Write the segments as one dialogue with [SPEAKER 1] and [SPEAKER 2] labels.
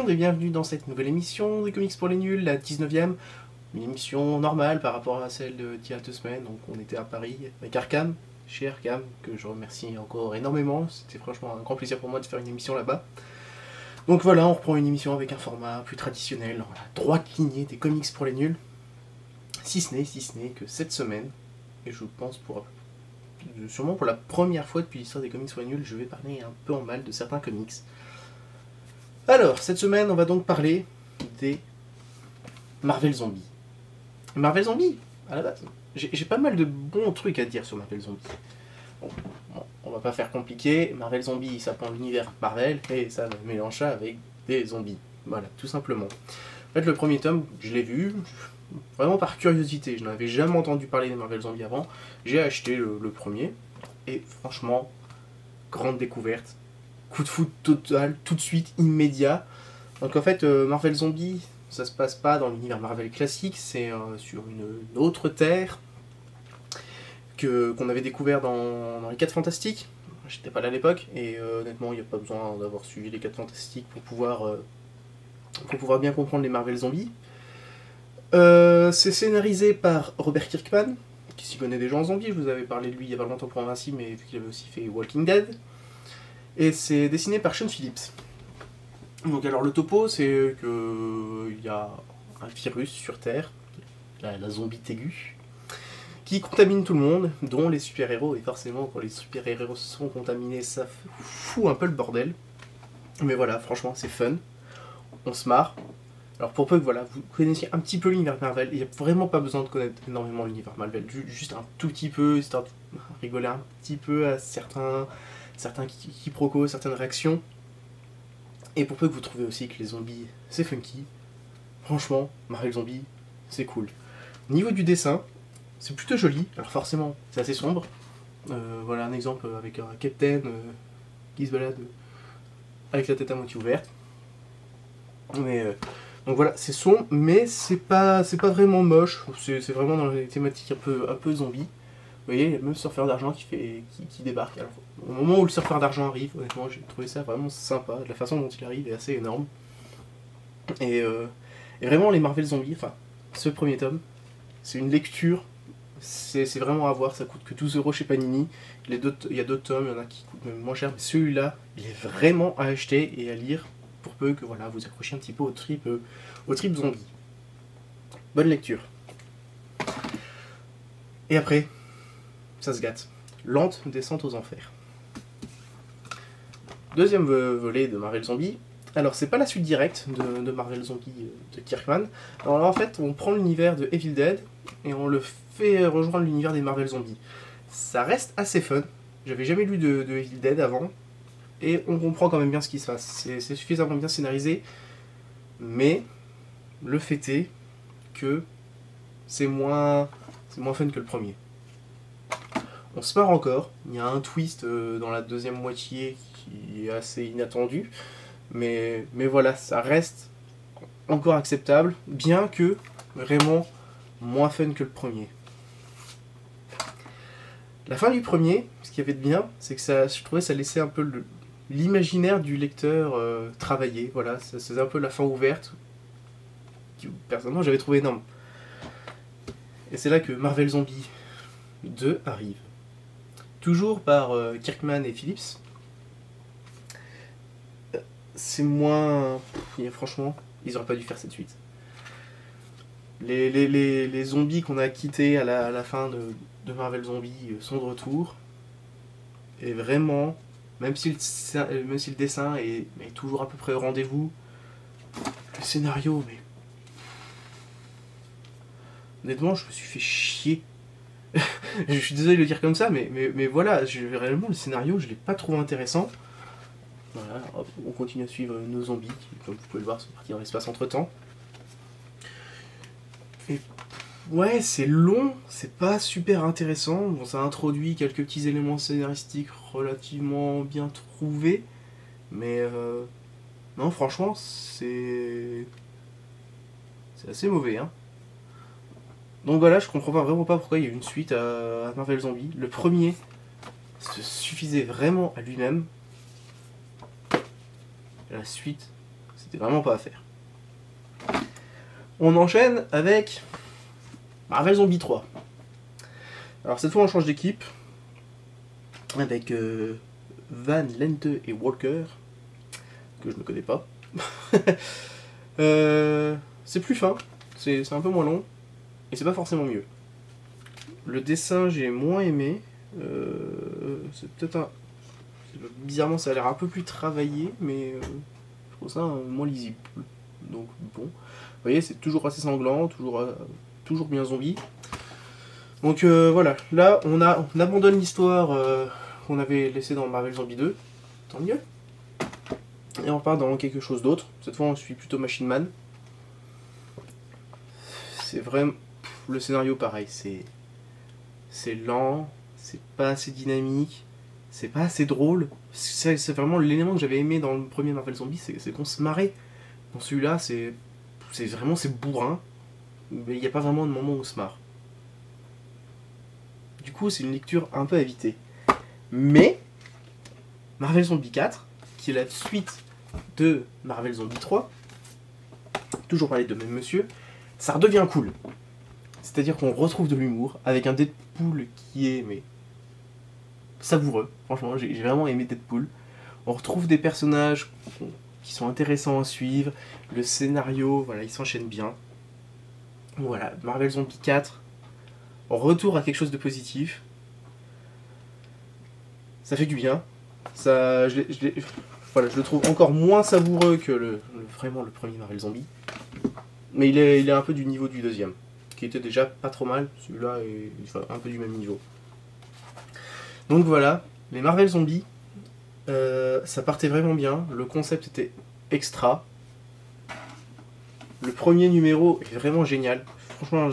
[SPEAKER 1] monde et bienvenue dans cette nouvelle émission des Comics pour les Nuls, la 19e. Une émission normale par rapport à celle d'il y a 2 semaines. Donc on était à Paris avec Arkham, chez Arkham, que je remercie encore énormément. C'était franchement un grand plaisir pour moi de faire une émission là-bas. Donc voilà, on reprend une émission avec un format plus traditionnel, dans la droite lignée des Comics pour les Nuls. Si ce n'est que cette semaine, et je pense sûrement pour la première fois depuis l'histoire des Comics pour les Nuls, je vais parler un peu en mal de certains comics. Alors, cette semaine, on va donc parler des Marvel Zombies. Marvel Zombies, à la base, j'ai pas mal de bons trucs à dire sur Marvel Zombies. Bon, on va pas faire compliqué. Marvel Zombies, ça prend l'univers Marvel et ça mélange ça avec des zombies. Voilà, tout simplement. En fait, le premier tome, je l'ai vu, vraiment par curiosité. Je n'avais jamais entendu parler des Marvel Zombies avant. J'ai acheté le premier et franchement, grande découverte. Coup de foudre total, tout de suite, immédiat. Donc en fait, Marvel Zombies, ça se passe pas dans l'univers Marvel classique, c'est sur une autre terre qu'on avait découvert dans les 4 Fantastiques. J'étais pas là à l'époque, et honnêtement, il n'y a pas besoin d'avoir suivi les 4 Fantastiques pour pouvoir bien comprendre les Marvel Zombies. C'est scénarisé par Robert Kirkman, qui s'y connaît déjà en zombies. Je vous avais parlé de lui il y a pas longtemps pour Invincible, mais vu qu'il avait aussi fait Walking Dead. Et c'est dessiné par Sean Phillips. Donc alors le topo, c'est que il y a un virus sur Terre, la zombie aiguë, qui contamine tout le monde, dont les super-héros. Et forcément, quand les super-héros sont contaminés, ça fout un peu le bordel. Mais voilà, franchement, c'est fun. On se marre. Alors pour peu que voilà, vous connaissiez un petit peu l'univers Marvel, il n'y a vraiment pas besoin de connaître énormément l'univers Marvel, juste un tout petit peu, histoire de rigoler un petit peu à certains quiproquos, certaines réactions. Et pour peu que vous trouvez aussi que les zombies, c'est funky, franchement, Marvel Zombies, c'est cool. Niveau du dessin, c'est plutôt joli, alors forcément, c'est assez sombre. Voilà un exemple avec un Captain qui se balade avec la tête à moitié ouverte. Donc voilà, c'est sombre, mais c'est pas vraiment moche, c'est vraiment dans les thématiques un peu zombie. Vous voyez, il y a même le surfeur d'argent qui débarque. Alors, au moment où le surfeur d'argent arrive, honnêtement, j'ai trouvé ça vraiment sympa. La façon dont il arrive est assez énorme. Et vraiment, les Marvel Zombies, enfin, ce premier tome, c'est une lecture. C'est vraiment à voir, ça coûte que 12€ chez Panini. Il y a d'autres tomes, il y en a qui coûtent même moins cher, mais celui-là, il est vraiment à acheter et à lire pour peu que voilà, vous accrochiez un petit peu au trip zombie. Bonne lecture. Et après, ça se gâte. Lente descente aux enfers. Deuxième volet de Marvel Zombies. Alors, c'est pas la suite directe de Marvel Zombies de Kirkman. Alors là, en fait, on prend l'univers de Evil Dead et on le fait rejoindre l'univers des Marvel Zombies. Ça reste assez fun. J'avais jamais lu de Evil Dead avant. Et on comprend quand même bien ce qui se passe. C'est suffisamment bien scénarisé. Mais le fait est que c'est moins fun que le premier. On se marre encore, il y a un twist dans la deuxième moitié qui est assez inattendu, mais voilà, ça reste encore acceptable, bien que vraiment moins fun que le premier. La fin du premier, ce qu'il y avait de bien, c'est que je trouvais que ça laissait un peu l'imaginaire du lecteur travailler, voilà, c'est un peu la fin ouverte, que personnellement j'avais trouvé énorme. Et c'est là que Marvel Zombies 2 arrive. Toujours par Kirkman et Phillips. C'est moins... franchement, ils auraient pas dû faire cette suite. Les zombies qu'on a quittés à la fin de Marvel Zombies sont de retour. Et vraiment, même si le dessin est toujours à peu près au rendez-vous, le scénario, mais... Honnêtement, je me suis fait chier. Je suis désolé de le dire comme ça, mais voilà, réellement le scénario, je l'ai pas trouvé intéressant. Voilà, on continue à suivre nos zombies, qui, comme vous pouvez le voir, sont partis dans l'espace entre temps. Et ouais, c'est long, c'est pas super intéressant. Bon, ça introduit quelques petits éléments scénaristiques relativement bien trouvés, mais non, franchement, c'est assez mauvais, hein. Donc voilà, je comprends vraiment pas pourquoi il y a eu une suite à Marvel Zombies. Le premier se suffisait vraiment à lui-même. La suite, c'était vraiment pas à faire. On enchaîne avec Marvel Zombie 3. Alors cette fois on change d'équipe, avec Van Lente et Walker, que je ne connais pas. C'est plus fin, c'est un peu moins long, et c'est pas forcément mieux. Le dessin j'ai moins aimé, c'est peut-être un... Bizarrement ça a l'air un peu plus travaillé, mais je trouve ça moins lisible. Donc bon, vous voyez c'est toujours assez sanglant, toujours bien zombie. Donc voilà, là on abandonne l'histoire qu'on avait laissée dans Marvel Zombie 2, tant mieux. Et on repart dans quelque chose d'autre, cette fois on suit plutôt Machine Man. C'est vraiment... Le scénario pareil, c'est lent, c'est pas assez dynamique, c'est pas assez drôle. C'est vraiment l'élément que j'avais aimé dans le premier Marvel Zombie, c'est qu'on se marrait. Dans celui-là, c'est vraiment bourrin, mais il n'y a pas vraiment de moment où on se marre. Du coup, c'est une lecture un peu à éviter. Mais, Marvel Zombie 4, qui est la suite de Marvel Zombie 3, toujours parler de même monsieur, ça redevient cool. C'est-à-dire qu'on retrouve de l'humour, avec un Deadpool qui est mais savoureux. Franchement, j'ai vraiment aimé Deadpool. On retrouve des personnages qui sont intéressants à suivre. Le scénario, voilà, il s'enchaîne bien. Voilà, Marvel Zombie 4, retour à quelque chose de positif. Ça fait du bien. Ça, voilà, je le trouve encore moins savoureux que vraiment le premier Marvel Zombie. Mais il est un peu du niveau du deuxième, qui était déjà pas trop mal. Celui-là est un peu du même niveau. Donc voilà, les Marvel Zombies, ça partait vraiment bien. Le concept était extra. Le premier numéro est vraiment génial. Franchement,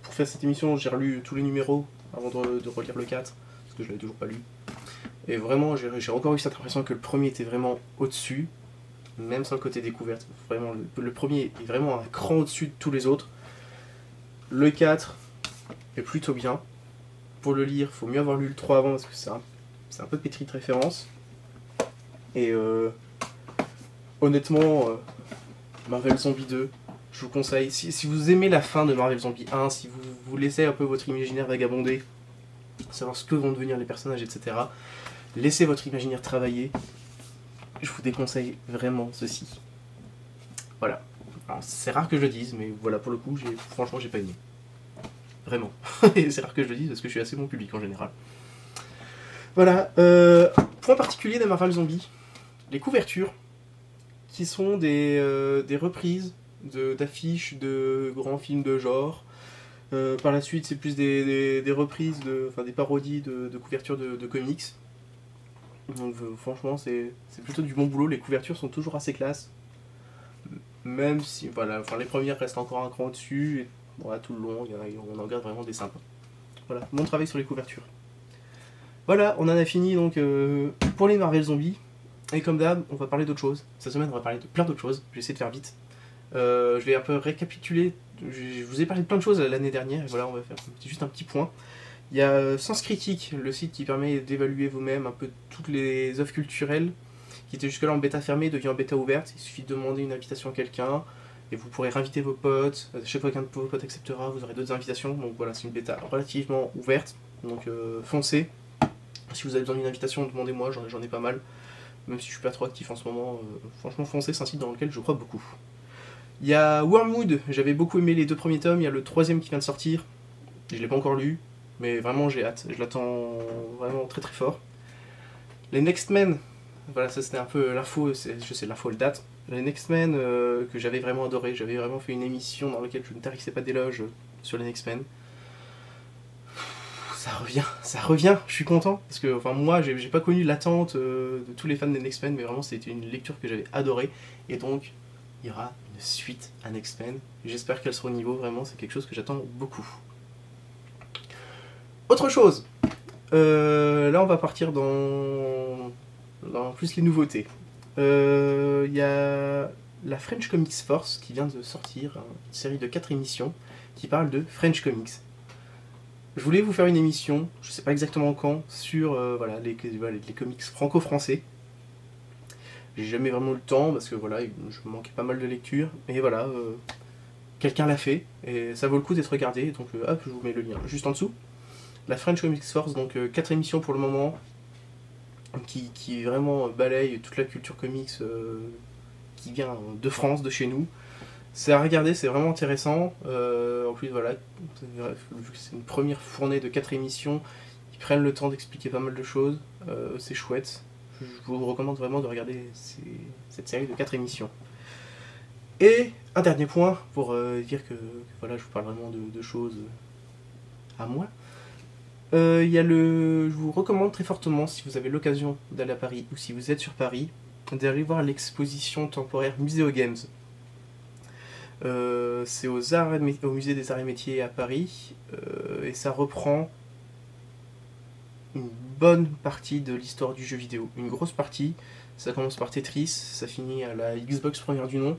[SPEAKER 1] pour faire cette émission, j'ai relu tous les numéros avant de relire le 4, parce que je l'avais toujours pas lu. Et vraiment, j'ai encore eu cette impression que le premier était vraiment au-dessus, même sans le côté découverte. Vraiment, le premier est vraiment un cran au-dessus de tous les autres. Le 4 est plutôt bien. Pour le lire, il faut mieux avoir lu le 3 avant, parce que c'est un peu pétri de références. Et honnêtement, Marvel Zombie 2, je vous conseille. Si vous aimez la fin de Marvel Zombie 1, si vous laissez un peu votre imaginaire vagabonder, savoir ce que vont devenir les personnages, etc., laissez votre imaginaire travailler. Je vous déconseille vraiment ceci. Voilà. C'est rare que je le dise, mais voilà, pour le coup, franchement, j'ai pas aimé. Vraiment. Et c'est rare que je le dise parce que je suis assez bon public en général. Voilà. Point particulier des Marvel Zombies, les couvertures, qui sont des reprises d'affiches de grands films de genre. Par la suite, c'est plus des reprises, des parodies de couvertures de comics. Donc franchement, c'est plutôt du bon boulot. Les couvertures sont toujours assez classe. Même si, voilà, les premières restent encore un cran au-dessus. Et, voilà, tout le long, on en garde vraiment des sympas. Voilà, bon travail sur les couvertures. Voilà, on en a fini donc pour les Marvel Zombies. Et comme d'hab, on va parler d'autres choses. Cette semaine, on va parler de plein d'autres choses. Je vais essayer de faire vite. Je vais un peu récapituler. Je vous ai parlé de plein de choses l'année dernière. Et voilà, on va faire juste un petit point. Il y a Sens Critique, le site qui permet d'évaluer vous-même un peu toutes les œuvres culturelles, qui était jusque-là en bêta fermée, devient en bêta ouverte. Il suffit de demander une invitation à quelqu'un, et vous pourrez inviter vos potes. Chaque fois qu'un de vos potes acceptera, vous aurez d'autres invitations. Donc voilà, c'est une bêta relativement ouverte. Donc foncez. Si vous avez besoin d'une invitation, demandez-moi, j'en ai pas mal. Même si je suis pas trop actif en ce moment, franchement foncez, c'est un site dans lequel je crois beaucoup. Il y a Wormwood, j'avais beaucoup aimé les 2 premiers tomes, il y a le 3ème qui vient de sortir. Je l'ai pas encore lu, mais vraiment j'ai hâte, je l'attends vraiment très très fort. Les Next Men, voilà, ça c'était un peu l'info, je sais l'info elle date. Les Next Men que j'avais vraiment adoré, j'avais vraiment fait une émission dans laquelle je ne tarissais pas d'éloges sur les Next Men. Ça revient, je suis content, parce que enfin, moi j'ai pas connu l'attente de tous les fans des Next Men, mais vraiment c'était une lecture que j'avais adorée, et donc il y aura une suite à Next Men, j'espère qu'elle sera au niveau, vraiment c'est quelque chose que j'attends beaucoup. Autre chose, là on va partir dans plus les nouveautés. Il y a la French Comics Force qui vient de sortir une série de 4 émissions qui parle de French Comics. Je voulais vous faire une émission, je sais pas exactement quand, sur voilà, les comics franco-français. J'ai jamais vraiment eu le temps parce que voilà, je manquais pas mal de lecture. Et voilà, quelqu'un l'a fait et ça vaut le coup d'être regardé. Donc hop, je vous mets le lien juste en dessous. La French Comics Force, donc 4 émissions pour le moment, qui vraiment balaye toute la culture comics qui vient de France, de chez nous. C'est à regarder, c'est vraiment intéressant. En plus, voilà, vu que c'est une première fournée de 4 émissions, ils prennent le temps d'expliquer pas mal de choses. C'est chouette. Je vous recommande vraiment de regarder cette série de 4 émissions. Et un dernier point pour dire que voilà, je vous parle vraiment de choses à moi. Je vous recommande très fortement, si vous avez l'occasion d'aller à Paris ou si vous êtes sur Paris, d'aller voir l'exposition temporaire Muséo Games. C'est au musée des Arts et Métiers à Paris, et ça reprend une bonne partie de l'histoire du jeu vidéo. Une grosse partie. Ça commence par Tetris, ça finit à la Xbox première du nom.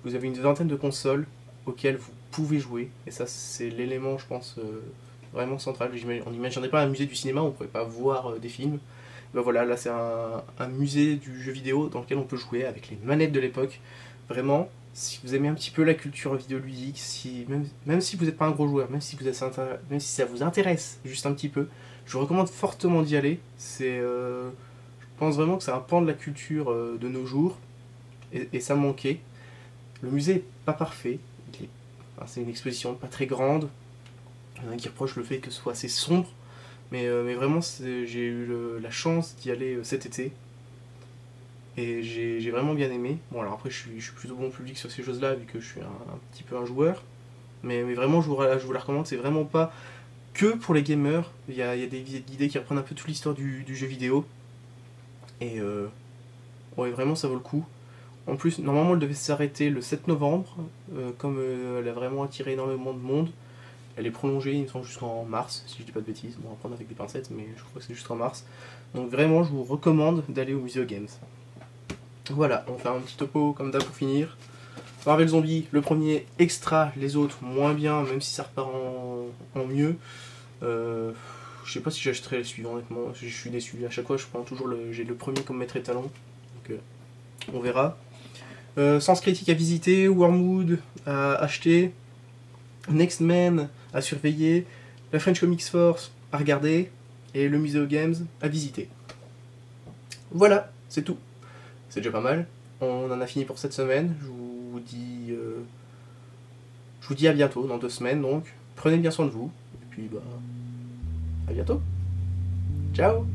[SPEAKER 1] Vous avez une vingtaine de consoles auxquelles vous pouvez jouer, et ça c'est l'élément, je pense, vraiment central. On n'imaginait pas un musée du cinéma, on ne pouvait pas voir des films. Ben voilà, là c'est un musée du jeu vidéo dans lequel on peut jouer avec les manettes de l'époque. Vraiment, si vous aimez un petit peu la culture vidéoludique, même si vous n'êtes pas un gros joueur, même si ça vous intéresse juste un petit peu, je vous recommande fortement d'y aller. Je pense vraiment que c'est un pan de la culture de nos jours, et ça manquait. Le musée est pas parfait, c'est une exposition pas très grande. Il y en a qui reprochent le fait que ce soit assez sombre, mais vraiment j'ai eu la chance d'y aller cet été, et j'ai vraiment bien aimé. Bon, alors après je suis plutôt bon public sur ces choses là vu que je suis un petit peu un joueur, mais vraiment je vous la recommande. C'est vraiment pas que pour les gamers, il y a des idées qui reprennent un peu toute l'histoire du jeu vidéo, et ouais, vraiment ça vaut le coup. En plus, normalement elle devait s'arrêter le 7 novembre, comme elle a vraiment attiré énormément de monde. Elle est prolongée, il me semble, jusqu'en mars, si je dis pas de bêtises. Bon, à prendre avec des pincettes, mais je crois que c'est jusqu'en mars. Donc vraiment, je vous recommande d'aller au Museo Games. Voilà, on va faire un petit topo comme d'hab pour finir. Marvel Zombie, le premier extra, les autres moins bien, même si ça repart en mieux. Je sais pas si j'achèterai le suivant, honnêtement. Je suis déçu. À chaque fois, j'ai le premier comme maître étalon. Donc, on verra. Sens critique à visiter, Wormwood à acheter, Next Man à surveiller, la French Comics Force à regarder, et le Museo Games à visiter. Voilà, c'est tout. C'est déjà pas mal. On en a fini pour cette semaine. Je vous dis à bientôt, dans 2 semaines donc. Prenez bien soin de vous. Et puis, bah, à bientôt. Ciao!